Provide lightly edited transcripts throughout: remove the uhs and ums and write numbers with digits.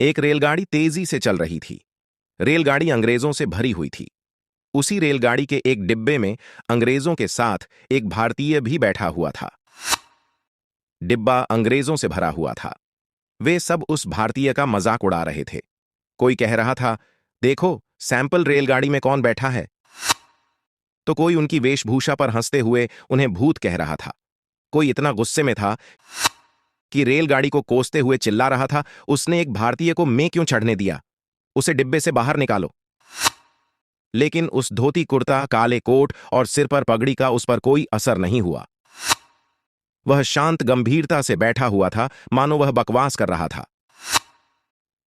एक रेलगाड़ी तेजी से चल रही थी। रेलगाड़ी अंग्रेजों से भरी हुई थी। उसी रेलगाड़ी के एक डिब्बे में अंग्रेजों के साथ एक भारतीय भी बैठा हुआ था। डिब्बा अंग्रेजों से भरा हुआ था। वे सब उस भारतीय का मजाक उड़ा रहे थे। कोई कह रहा था, देखो सैंपल रेलगाड़ी में कौन बैठा है। तो कोई उनकी वेशभूषा पर हंसते हुए उन्हें भूत कह रहा था। कोई इतना गुस्से में था कि रेलगाड़ी को कोसते हुए चिल्ला रहा था, उसने एक भारतीय को मैं क्यों चढ़ने दिया, उसे डिब्बे से बाहर निकालो। लेकिन उस धोती कुर्ता, काले कोट और सिर पर पगड़ी का उस पर कोई असर नहीं हुआ। वह शांत गंभीरता से बैठा हुआ था, मानो वह बकवास कर रहा था।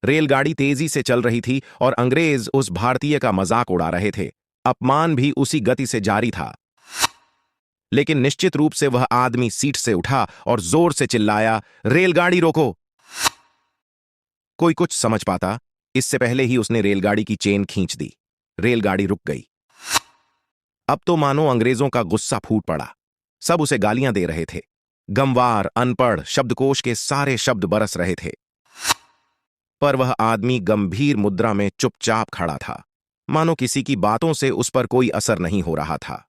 रेलगाड़ी तेजी से चल रही थी और अंग्रेज उस भारतीय का मजाक उड़ा रहे थे। अपमान भी उसी गति से जारी था। लेकिन निश्चित रूप से वह आदमी सीट से उठा और जोर से चिल्लाया, रेलगाड़ी रोको। कोई कुछ समझ पाता इससे पहले ही उसने रेलगाड़ी की चेन खींच दी। रेलगाड़ी रुक गई। अब तो मानो अंग्रेजों का गुस्सा फूट पड़ा। सब उसे गालियां दे रहे थे। गंवार, अनपढ़, शब्दकोश के सारे शब्द बरस रहे थे। पर वह आदमी गंभीर मुद्रा में चुपचाप खड़ा था, मानो किसी की बातों से उस पर कोई असर नहीं हो रहा था।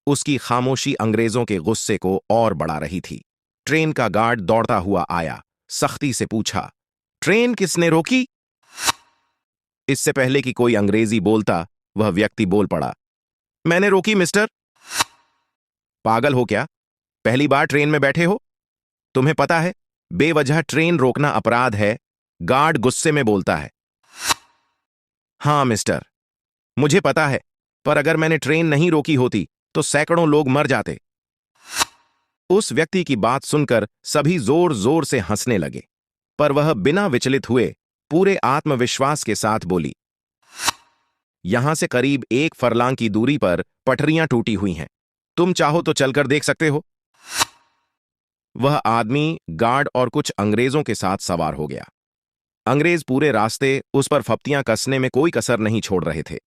उसकी खामोशी अंग्रेजों के गुस्से को और बढ़ा रही थी। ट्रेन का गार्ड दौड़ता हुआ आया, सख्ती से पूछा, ट्रेन किसने रोकी? इससे पहले कि कोई अंग्रेजी बोलता, वह व्यक्ति बोल पड़ा, मैंने रोकी मिस्टर। पागल हो क्या? पहली बार ट्रेन में बैठे हो? तुम्हें पता है बेवजह ट्रेन रोकना अपराध है। गार्ड गुस्से में बोलता है। हां मिस्टर, मुझे पता है, पर अगर मैंने ट्रेन नहीं रोकी होती तो सैकड़ों लोग मर जाते। उस व्यक्ति की बात सुनकर सभी जोर जोर से हंसने लगे, पर वह बिना विचलित हुए पूरे आत्मविश्वास के साथ बोली, यहां से करीब 1 फरलांग की दूरी पर पटरियां टूटी हुई हैं। तुम चाहो तो चलकर देख सकते हो। वह आदमी गार्ड और कुछ अंग्रेजों के साथ सवार हो गया। अंग्रेज पूरे रास्ते उस पर फप्तियां कसने में कोई कसर नहीं छोड़ रहे थे।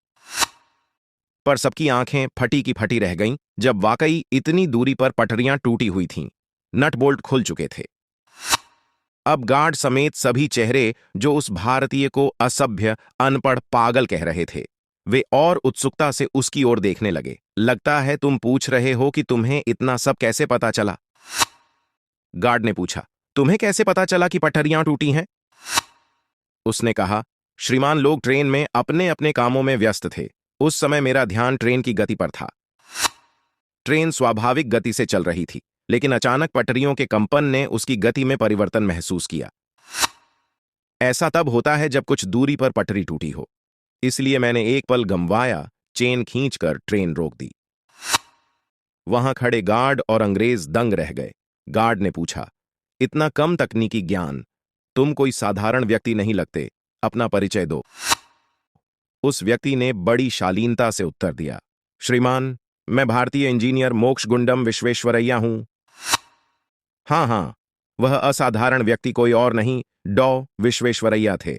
पर सबकी आंखें फटी की फटी रह गईं जब वाकई इतनी दूरी पर पटरियां टूटी हुई थीं। नट बोल्ट खुल चुके थे। अब गार्ड समेत सभी चेहरे जो उस भारतीय को असभ्य, अनपढ़, पागल कह रहे थे, वे और उत्सुकता से उसकी ओर देखने लगे। लगता है तुम पूछ रहे हो कि तुम्हें इतना सब कैसे पता चला? गार्ड ने पूछा, तुम्हें कैसे पता चला कि पटरियां टूटी हैं? उसने कहा, श्रीमान लोग ट्रेन में अपने अपने कामों में व्यस्त थे। उस समय मेरा ध्यान ट्रेन की गति पर था। ट्रेन स्वाभाविक गति से चल रही थी, लेकिन अचानक पटरियों के कंपन ने उसकी गति में परिवर्तन महसूस किया। ऐसा तब होता है जब कुछ दूरी पर पटरी टूटी हो। इसलिए मैंने एक पल गंवाया, चेन खींचकर ट्रेन रोक दी। वहां खड़े गार्ड और अंग्रेज दंग रह गए। गार्ड ने पूछा, इतना कम तकनीकी ज्ञान, तुम कोई साधारण व्यक्ति नहीं लगते, अपना परिचय दो। उस व्यक्ति ने बड़ी शालीनता से उत्तर दिया, श्रीमान, मैं भारतीय इंजीनियर मोक्षगुंडम विश्वेश्वरैया हूं। हां, वह असाधारण व्यक्ति कोई और नहीं, डॉ विश्वेश्वरैया थे।